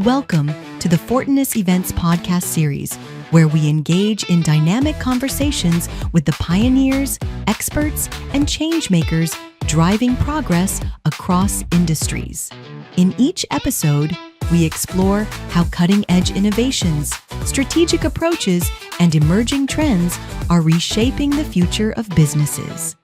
Welcome to the Fortinus Events podcast series, where we engage in dynamic conversations with the pioneers, experts, and changemakers driving progress across industries. In each episode, we explore how cutting-edge innovations, strategic approaches, and emerging trends are reshaping the future of businesses.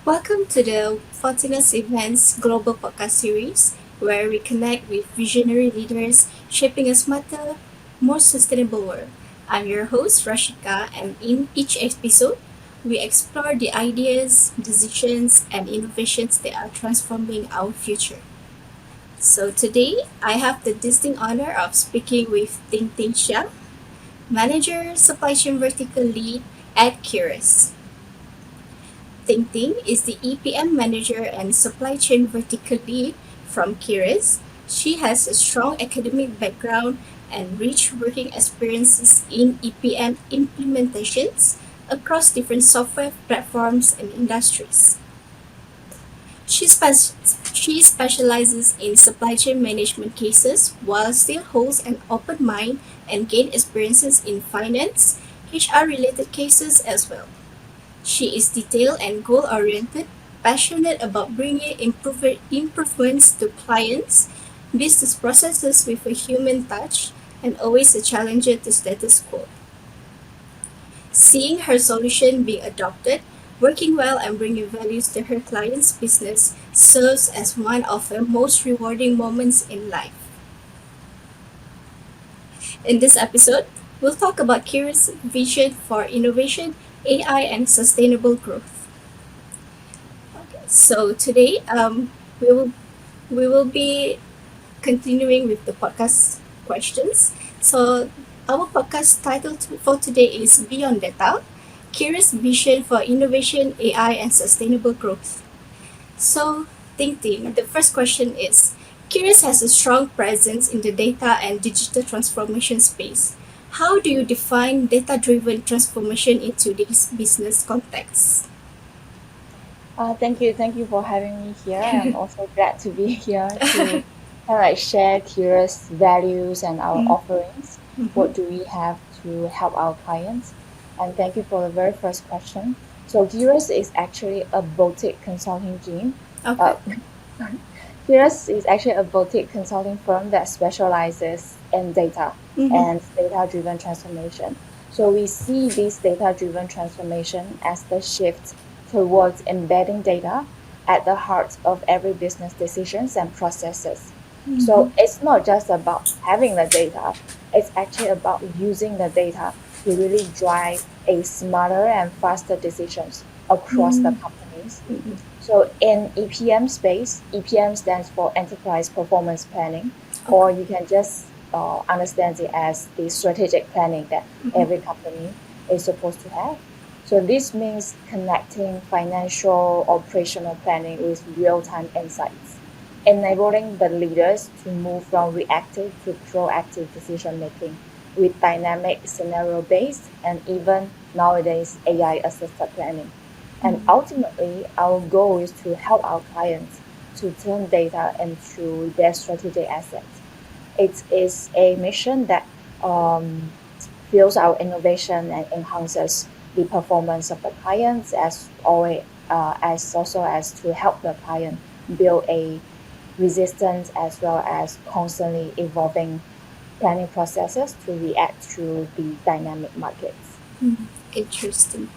Welcome to the Fortinus Events Global Podcast Series, where we connect with visionary leaders shaping a smarter, more sustainable world. I'm your host, Rashika, and in each episode, we explore the ideas, decisions, and innovations that are transforming our future. So today, I have the distinct honor of speaking with Tingting Xia, Manager, Supply Chain Vertical Lead at Keyrus. Tingting is the EPM Manager and Supply Chain Vertical Lead from Keyrus. She has a strong academic background and rich working experiences in EPM implementations across different software platforms and industries. She specializes in supply chain management cases while still holds an open mind and gain experiences in finance, HR related cases as well. She is detailed and goal oriented, passionate about bringing improvements to clients, business processes with a human touch, and always a challenger to status quo. Seeing her solution being adopted, working well, and bringing values to her client's business serves as one of her most rewarding moments in life. In this episode, we'll talk about Keyrus' vision for innovation, AI, and sustainable growth. So today, we will be continuing with the podcast questions. So our podcast title for today is Beyond Data: Keyrus' Vision for Innovation, AI, and Sustainable Growth. So, Ting, the first question is: Keyrus has a strong presence in the data and digital transformation space. How do you define data-driven transformation in today's business context? Thank you for having me here. I'm also glad to be here to share Keyrus values and our offerings. What do we have to help our clients? And thank you for the very first question. So Keyrus is actually a boutique consulting team. Okay. Keyrus is actually a boutique consulting firm that specializes in data and data-driven transformation. So we see this data-driven transformation as the shift towards embedding data at the heart of every business decisions and processes. So it's not just about having the data, it's actually about using the data to really drive a smarter and faster decisions across the companies. So in EPM space, EPM stands for Enterprise Performance Planning, or you can just understand it as the strategic planning that every company is supposed to have. So this means connecting financial operational planning with real-time insights, enabling the leaders to move from reactive to proactive decision making with dynamic scenario-based and even nowadays AI-assisted planning. And ultimately, our goal is to help our clients to turn data into their strategic assets. It is a mission that fuels our innovation and enhances the performance of the clients as also as to help the client build a resistant as well as constantly evolving planning processes to react to the dynamic markets. Interesting.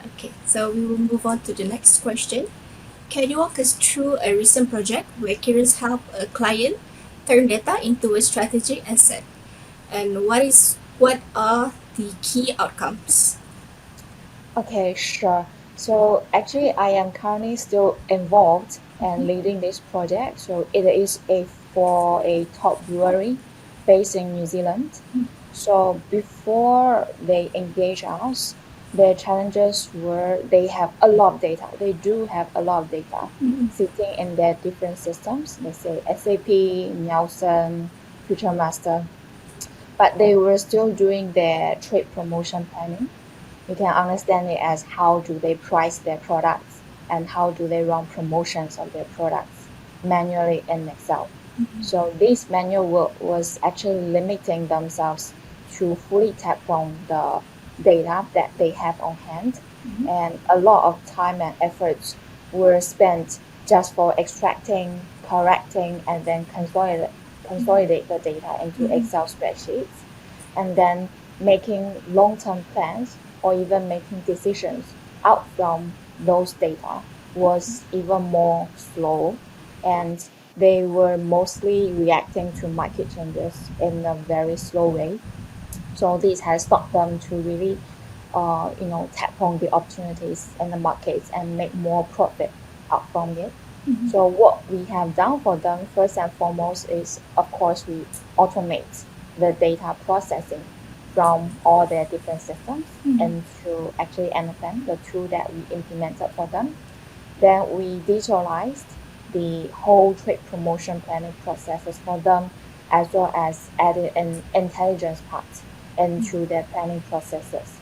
Okay, so we will move on to the next question. Can you walk us through a recent project where Keyrus helped a client turn data into a strategic asset? And what are the key outcomes? Okay, sure. So actually, I am currently still involved and leading this project. So it is for a top brewery based in New Zealand. So before they engage us, their challenges were they have a lot of data. They do have a lot of data sitting in their different systems. Let's say SAP, Nielsen, FutureMaster. But they were still doing their trade promotion planning. You can understand it as how do they price their products and how do they run promotions of their products manually in Excel. So this manual work was actually limiting themselves to fully tap on the data that they have on hand, and a lot of time and efforts were spent just for extracting, correcting, and then consolidate the data into Excel spreadsheets, and then making long-term plans or even making decisions out from those data was even more slow, and they were mostly reacting to market changes in a very slow way. So this has stopped them to really, tap on the opportunities in the markets and make more profit out from it. So what we have done for them first and foremost is, of course, we automate the data processing from all their different systems into actually Anaplan, the tool that we implemented for them. Then we digitalized the whole trade promotion planning processes for them, as well as added an intelligence part into their planning processes.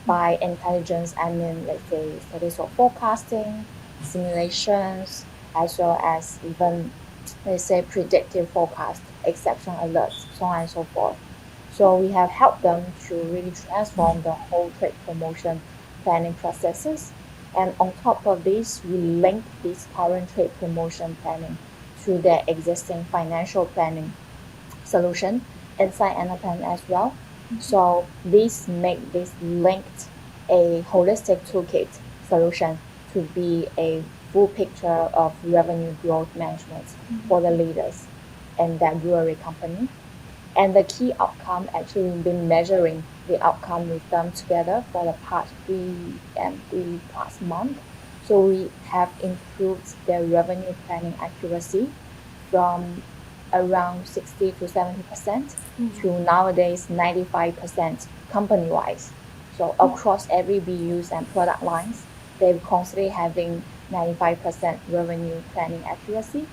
By intelligence, I mean, let's say, studies of forecasting, simulations, as well as even, let's say, predictive forecast, exception alerts, so on and so forth. So we have helped them to really transform the whole trade promotion planning processes. And on top of this, we link this current trade promotion planning to their existing financial planning solution inside Anaplan as well. So this make this linked a holistic toolkit solution to be a full picture of revenue growth management for the leaders in that brewery company. And the key outcome, actually, we've been measuring the outcome with them together for the past 3+ months. So we have improved their revenue planning accuracy from around 60 to 70% to nowadays 95% company-wise. So across every BUs and product lines, they're constantly having 95% revenue planning accuracy,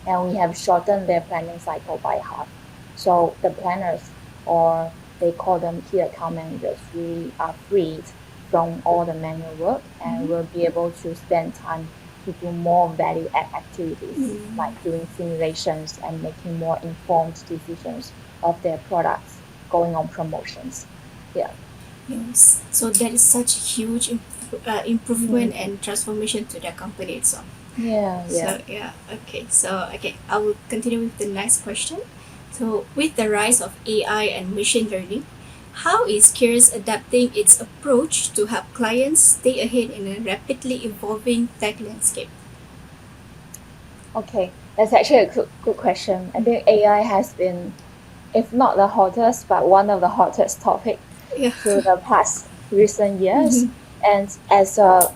and we have shortened their planning cycle by half. So the planners, or they call them key account managers, really are freed from all the manual work and will be able to spend time to do more value add activities like doing simulations and making more informed decisions of their products going on promotions. Yeah. Yes. So that is such a huge improvement and transformation to the company itself. Yeah. So yeah, okay. So okay, I will continue with the next question. So with the rise of AI and machine learning, how is Keyrus adapting its approach to help clients stay ahead in a rapidly evolving tech landscape? Okay, that's actually a good question. I think AI has been, if not the hottest, but one of the hottest topic Yeah. through the past recent years. And as a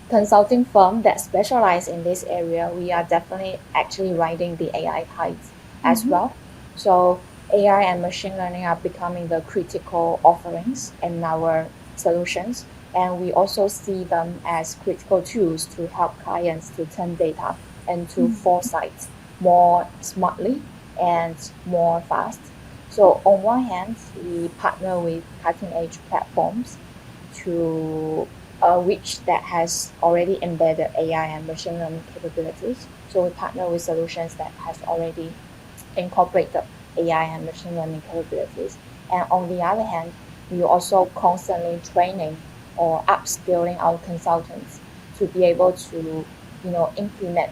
consulting firm that specialize in this area, we are definitely actually riding the AI tides as well. So AI and machine learning are becoming the critical offerings in our solutions. And we also see them as critical tools to help clients to turn data into foresight more smartly and more fast. So on one hand, we partner with cutting edge platforms to which that has already embedded AI and machine learning capabilities. So we partner with solutions that has already incorporated AI and machine learning capabilities. And on the other hand, we also constantly training or upskilling our consultants to be able to, implement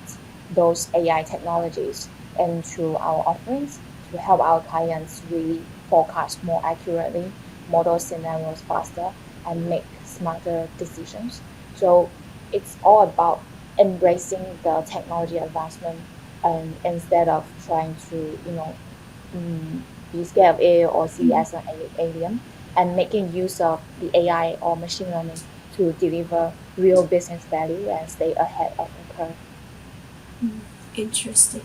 those AI technologies into our offerings to help our clients really forecast more accurately, model scenarios faster, and make smarter decisions. So it's all about embracing the technology advancement, and instead of trying to, be scared of it or see it as an alien, and making use of the AI or machine learning to deliver real business value and stay ahead of the curve. Interesting.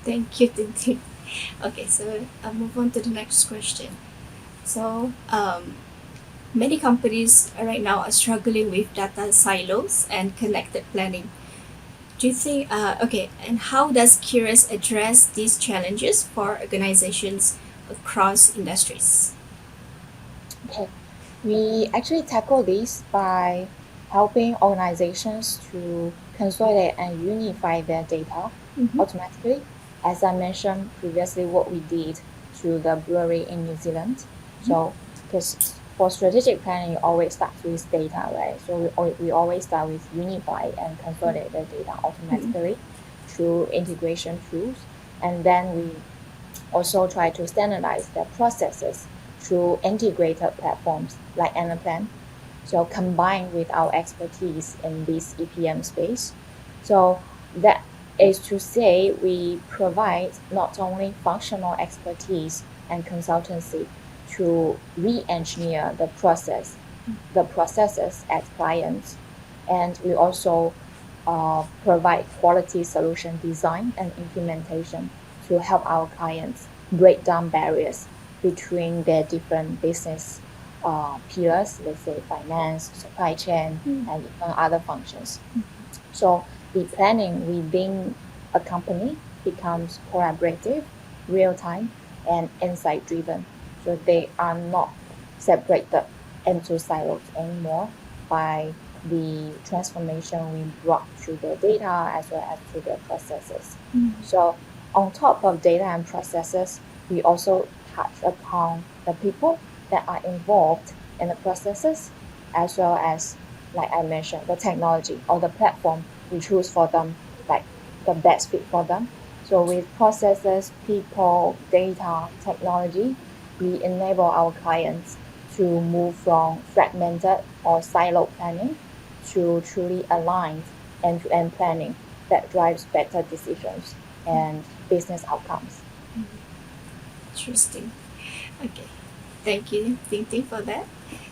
Thank you, Tintin. Okay, so I'll move on to the next question. So, many companies right now are struggling with data silos and connected planning. Do you think, okay, and how does Keyrus address these challenges for organizations across industries? Okay, we actually tackle this by helping organizations to consolidate and unify their data automatically. as I mentioned previously, what we did to the brewery in New Zealand. So, because for strategic planning, you always start with data, right? So we always start with unify and consolidate the data automatically through integration tools. And then we also try to standardize their processes through integrated platforms like Anaplan. So combined with our expertise in this EPM space. So that is to say we provide not only functional expertise and consultancy to re-engineer the processes at clients, and we also provide quality solution design and implementation to help our clients break down barriers between their different business pillars, let's say finance, supply chain, and even other functions. So the planning within a company becomes collaborative, real-time, and insight-driven. So they are not separated into silos anymore by the transformation we brought through the data as well as through the processes. So on top of data and processes, we also touch upon the people that are involved in the processes, as well as, like I mentioned, the technology or the platform we choose for them, like the best fit for them. So with processes, people, data, technology, we enable our clients to move from fragmented or siloed planning to truly aligned end-to-end planning that drives better decisions and business outcomes. Interesting. Okay. Thank you, Tingting, for that.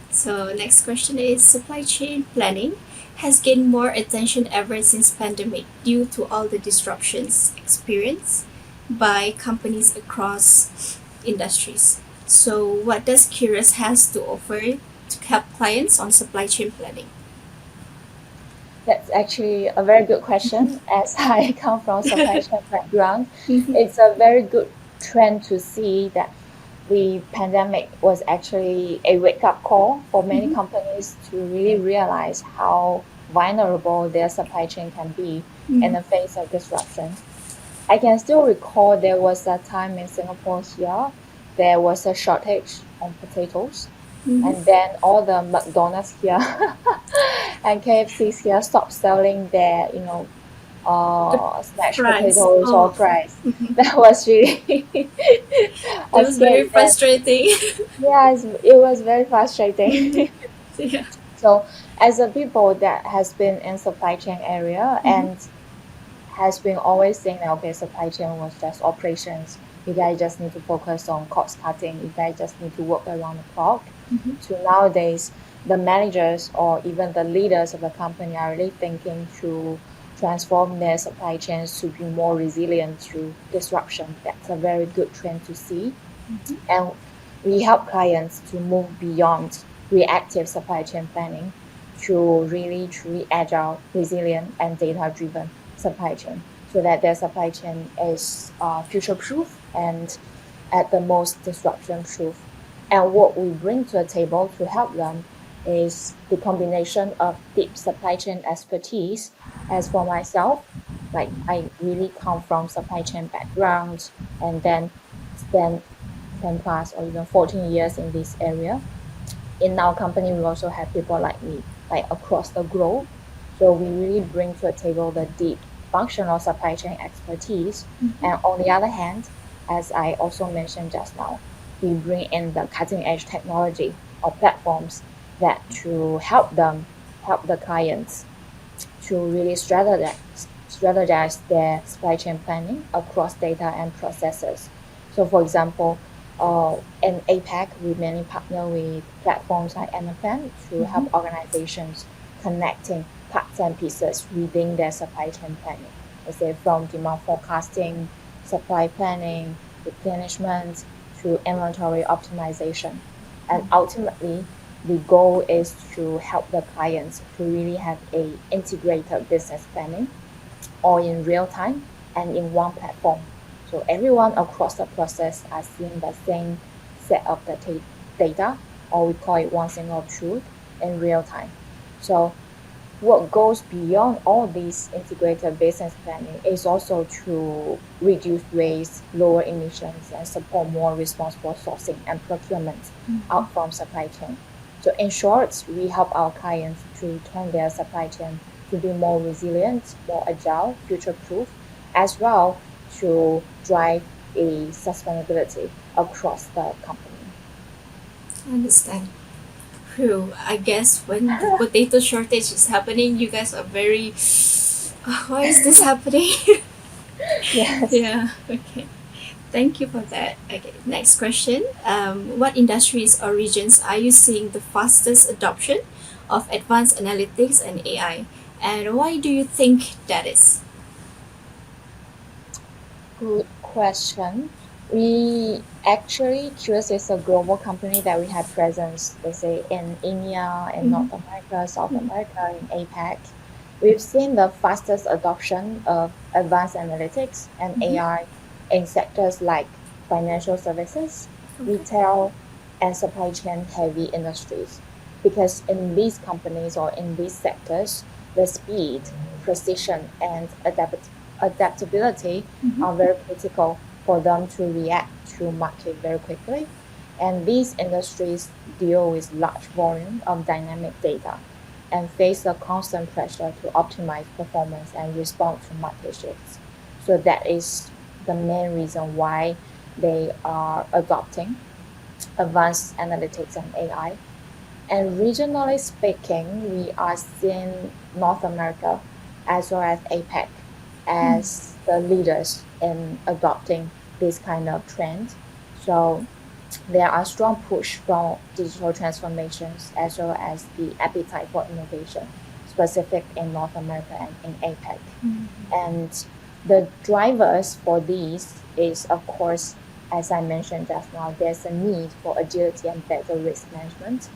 So next question is supply chain planning has gained more attention ever since pandemic due to all the disruptions experienced by companies across industries. So what does Keyrus has to offer to help clients on supply chain planning? That's actually a very good question. As I come from supply chain background, it's a very good trend to see that the pandemic was actually a wake-up call for many companies to really realize how vulnerable their supply chain can be in the face of disruption. I can still recall there was a time in Singapore here, there was a shortage on potatoes, and then all the McDonald's here and KFC's here stopped selling their, smashed Fries. potatoes or fries. That was really It a was very scary time. frustrating. Yes, it was very frustrating. Yeah. So as a people that has been in supply chain area and has been always saying that, okay, supply chain was just operations. You guys just need to focus on cost cutting. You guys just need to work around the clock. To nowadays, the managers or even the leaders of the company are really thinking to transform their supply chains to be more resilient through disruption. That's a very good trend to see. And we help clients to move beyond reactive supply chain planning to really truly agile, resilient, and data-driven supply chain, so that their supply chain is future-proof and at the most disruption-proof. And what we bring to the table to help them is the combination of deep supply chain expertise. As for myself, like I really come from supply chain background and then spent 10 plus or even 14 years in this area. In our company, we also have people like me, like across the globe. So we really bring to the table the deep functional supply chain expertise. And on the other hand, as I also mentioned just now, we bring in the cutting edge technology or platforms that to help the clients to really strategize their supply chain planning across data and processes. So for example, in APAC, we mainly partner with platforms like Anaplan to help organizations connecting parts and pieces within their supply chain planning. Let's say from demand forecasting, supply planning, replenishment, to inventory optimization. And ultimately, the goal is to help the clients to really have a integrated business planning all in real time and in one platform. So everyone across the process are seeing the same set of data, or we call it one single truth in real time. So what goes beyond all these integrated business planning is also to reduce waste, lower emissions, and support more responsible sourcing and procurement out from supply chain. So in short, we help our clients to turn their supply chain to be more resilient, more agile, future-proof, as well to drive a sustainability across the company. I understand. Phew, I guess when the potato shortage is happening, you guys are very. Why is this happening? Yes. Yeah. Okay. Thank you for that. Okay. Next question. What industries or regions are you seeing the fastest adoption of advanced analytics and AI, and why do you think that is? Good question. We actually, Keyrus is a global company that we have presence, let's say, in India, in Mm-hmm. North America, South America, in APAC. We've seen the fastest adoption of advanced analytics and Mm-hmm. AI in sectors like financial services, Okay. retail, and supply chain heavy industries. Because in these companies or in these sectors, the speed, precision, and adaptability Mm-hmm. are very critical for them to react to market very quickly. And these industries deal with large volume of dynamic data and face a constant pressure to optimize performance and respond to market shifts. So that is the main reason why they are adopting advanced analytics and AI. And regionally speaking, we are seeing North America as well as APAC as the leaders in adopting this kind of trend. So there are strong push from digital transformations as well as the appetite for innovation, specific in North America and in APAC. And the drivers for these is, of course, as I mentioned just now, there's a need for agility and better risk management,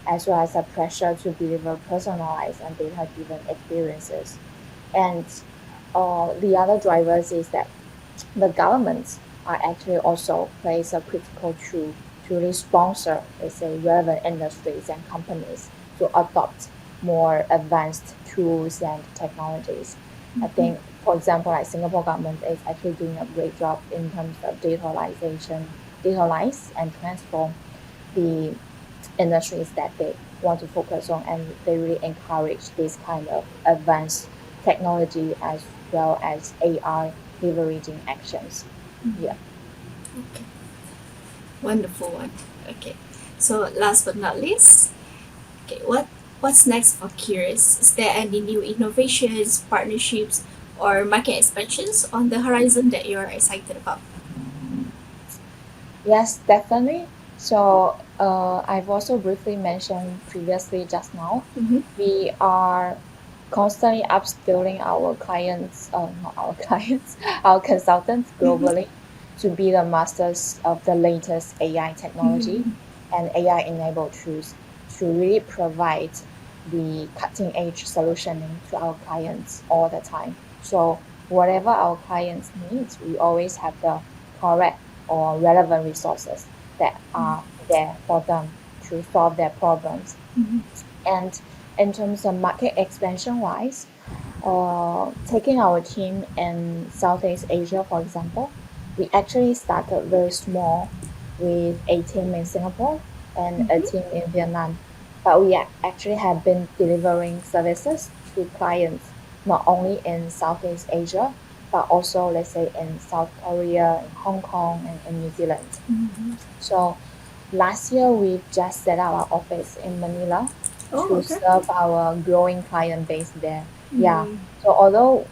as well as a pressure to deliver personalized and data-driven experiences. And the other drivers is that the governments are actually also plays a critical tool to really sponsor, let's say, relevant industries and companies to adopt more advanced tools and technologies. I think, for example, like Singapore government is actually doing a great job in terms of digitalize and transform the industries that they want to focus on, and they really encourage this kind of advanced technology as well as AI leveraging actions. Yeah. Okay. Wonderful one. Okay. So last but not least, okay, what's next for Curious? Is there any new innovations, partnerships, or market expansions on the horizon that you're excited about? Yes, definitely. So I've also briefly mentioned previously just now, Mm-hmm. we are constantly upskilling our clients, not our clients, our consultants Mm-hmm. globally to be the masters of the latest AI technology Mm-hmm. and AI enabled tools to really provide the cutting edge solutioning to our clients all the time. So whatever our clients need, we always have the correct or relevant resources that are there for them to solve their problems. And in terms of market expansion wise, taking our team in Southeast Asia, for example, we actually started very small with a team in Singapore and a Mm-hmm. team in Vietnam. But we actually have been delivering services to clients not only in Southeast Asia, but also, let's say, in South Korea, in Hong Kong, and in New Zealand. Mm-hmm. So last year, we've just set up our office in Manila Oh, to okay. serve our growing client base there. Yeah. Mm-hmm. So although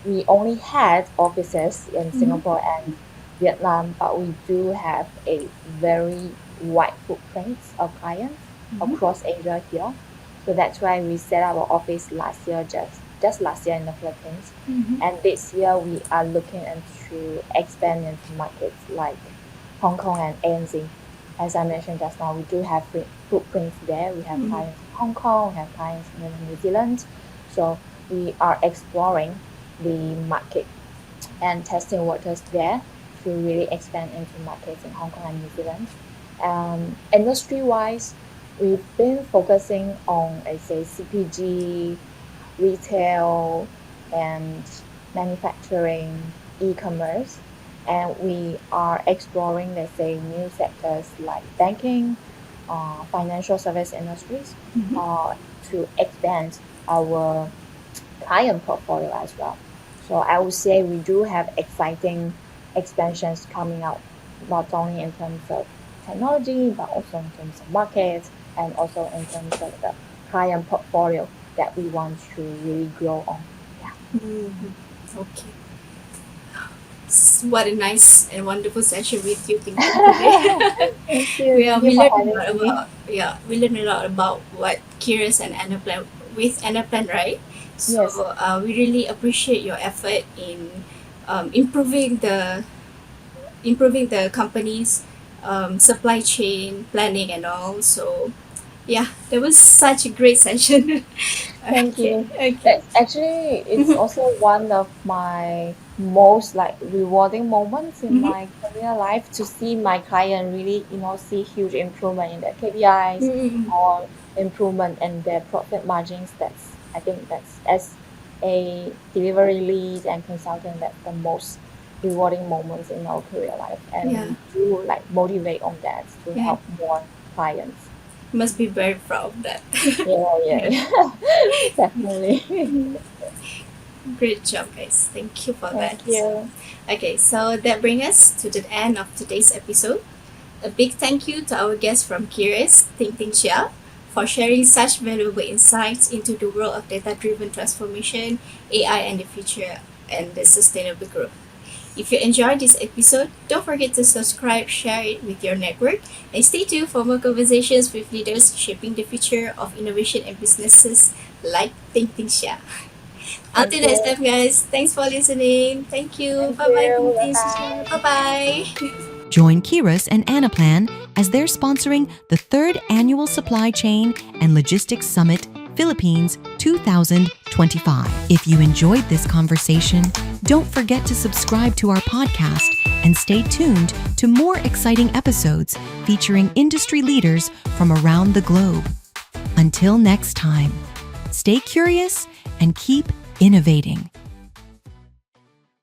we only had offices in Mm-hmm. Singapore and Vietnam, but we do have a very wide footprint of clients Mm-hmm. across Asia here. So that's why we set up our office last year, just last year in the Philippines. Mm-hmm. And this year we are looking into expand into markets like Hong Kong and ANZ. As I mentioned just now, we do have footprints there. We have Mm-hmm. clients in Hong Kong, we have clients in New Zealand. So we are exploring the market and testing waters there to really expand into markets in Hong Kong and New Zealand. Industry wise, we've been focusing on, let's say, CPG, retail and manufacturing, e-commerce, and we are exploring, let's say, new sectors like banking, financial service industries, to expand our client portfolio as well. So I would say we do have exciting expansions coming out, not only in terms of technology, but also in terms of markets and also in terms of the client portfolio that we want to really grow on. Yeah. Okay. What a nice and wonderful session with you Tingting, today. Thank you. we, Thank you we for learned a having lot me. about we learned a lot about what Keyrus and Anaplan with Anaplan, right? So Yes. we really appreciate your effort in improving the company's supply chain planning and all. So yeah, that was such a great session. Thank Okay, you. okay. That's actually, it's also one of my most like rewarding moments in Mm-hmm. my career life to see my client really, see huge improvement in their KPIs Mm-hmm. or improvement in their profit margins. I think that's, as a delivery lead and consultant, that's the most rewarding moments in our career life. And Yeah, we do like motivate on that to yeah. help more clients. Must be very proud of that. Yeah, yeah, Yeah. yeah. Definitely. Great job, guys. Thank you for that. Thank you. Okay, so that brings us to the end of today's episode. A big thank you to our guest from Keyrus, Tingting Xia, for sharing such valuable insights into the world of data-driven transformation, AI, and the future and the sustainable growth. If you enjoyed this episode, don't forget to subscribe, share it with your network, and stay tuned for more conversations with leaders shaping the future of innovation and businesses like Tingting Xia. Thank Until next you. time, guys. Thanks for listening. Thank you. Thank Bye bye, you. Bye Tingting Xia. Bye bye. bye. Join Keyrus and Anaplan as they're sponsoring the 3rd Annual Supply Chain and Logistics Summit Philippines 2025. If you enjoyed this conversation, don't forget to subscribe to our podcast and stay tuned to more exciting episodes featuring industry leaders from around the globe. Until next time, stay curious and keep innovating.